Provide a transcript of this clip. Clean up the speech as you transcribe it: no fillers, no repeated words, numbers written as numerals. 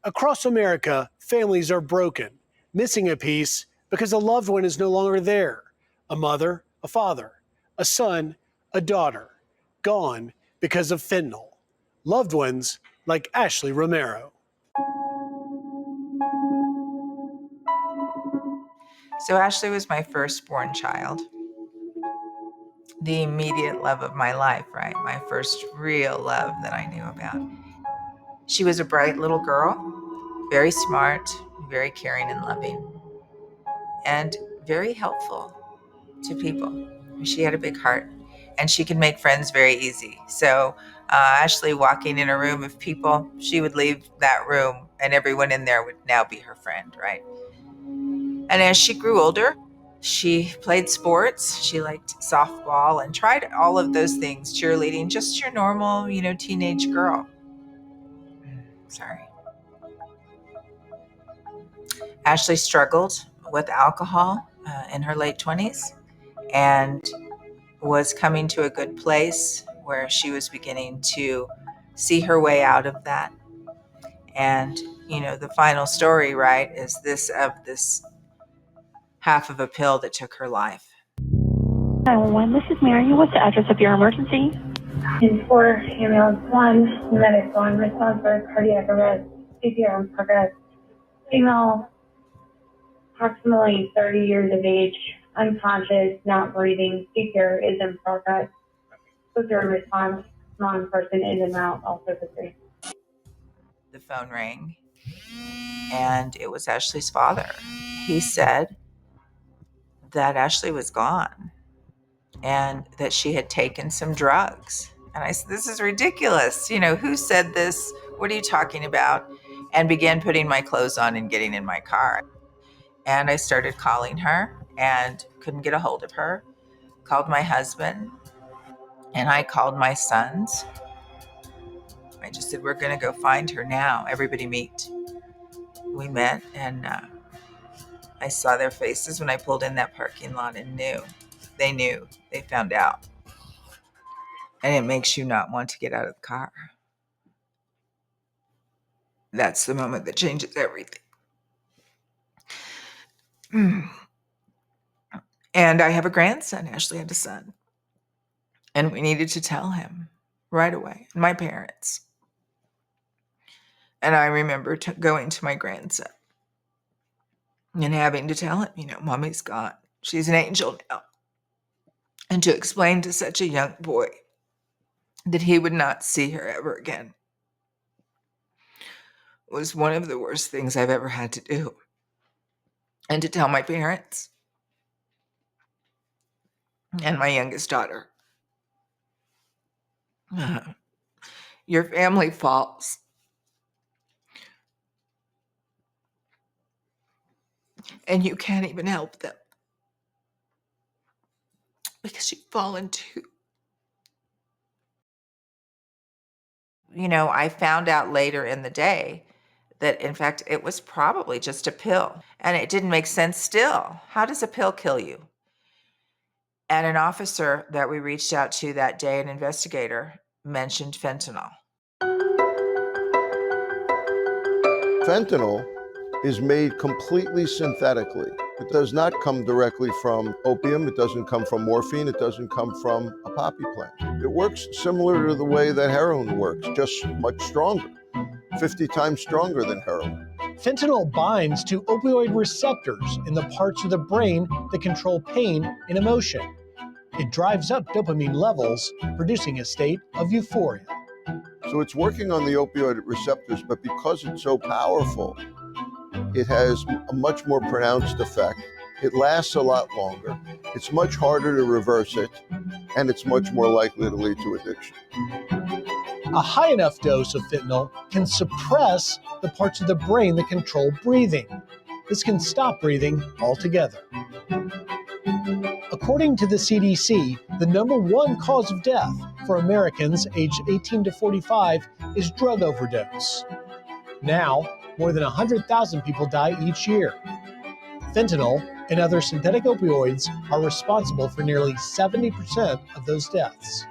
Across America, families are broken, missing a piece because a loved one is no longer there. A mother, a father, a son, a daughter, gone because of fentanyl. Loved ones like Ashley Romero. So Ashley was my firstborn child, the immediate love of my life, right? My first real love that I knew about. She was a bright little girl, very smart, very caring and loving, and very helpful to people. She had a big heart, and she could make friends very easy. So Ashley walking in a room of people, she would leave that room and everyone in there would now be her friend, right? And as she grew older, she played sports. She liked softball and tried all of those things, cheerleading, just your normal, teenage girl. Sorry. Ashley struggled with alcohol in her late 20s and was coming to a good place where she was beginning to see her way out of that. And, the final story, right, is this half of a pill that took her life. 911, this is Mary. What's the address of your emergency? In 4 ambulance 1, medic 1, response for cardiac arrest, CPR in progress. Female, approximately 30 years of age, unconscious, not breathing, CPR is in progress. Booster response, non-person in and out, also the same. The phone rang, and it was Ashley's father. He said that Ashley was gone and that she had taken some drugs. And I said, this is ridiculous. Who said this? What are you talking about? And began putting my clothes on and getting in my car. And I started calling her and couldn't get a hold of her. Called my husband and I called my sons. I just said, we're going to go find her now. Everybody meet. We met and I saw their faces when I pulled in that parking lot and knew. They found out. And it makes you not want to get out of the car. That's the moment that changes everything. And I have a grandson. Ashley had a son. And we needed to tell him right away, my parents. And I remember going to my grandson and having to tell him, Mommy's gone. She's an angel now. And to explain to such a young boy that he would not see her ever again was one of the worst things I've ever had to do. And to tell my parents and my youngest daughter, your family falls. And you can't even help them because you've fallen too. I found out later in the day that, in fact, it was probably just a pill. And it didn't make sense still. How does a pill kill you? And an officer that we reached out to that day, an investigator, mentioned fentanyl. Fentanyl is made completely synthetically. It does not come directly from opium. It doesn't come from morphine. It doesn't come from a poppy plant. It works similar to the way that heroin works, just much stronger, 50 times stronger than heroin. Fentanyl binds to opioid receptors in the parts of the brain that control pain and emotion. It drives up dopamine levels, producing a state of euphoria. So it's working on the opioid receptors, but because it's so powerful, it has a much more pronounced effect. It lasts a lot longer. It's much harder to reverse it, and it's much more likely to lead to addiction. A high enough dose of fentanyl can suppress the parts of the brain that control breathing. This can stop breathing altogether. According to the CDC, the #1 cause of death for Americans aged 18 to 45 is drug overdose. Now, more than 100,000 people die each year. Fentanyl and other synthetic opioids are responsible for nearly 70% of those deaths.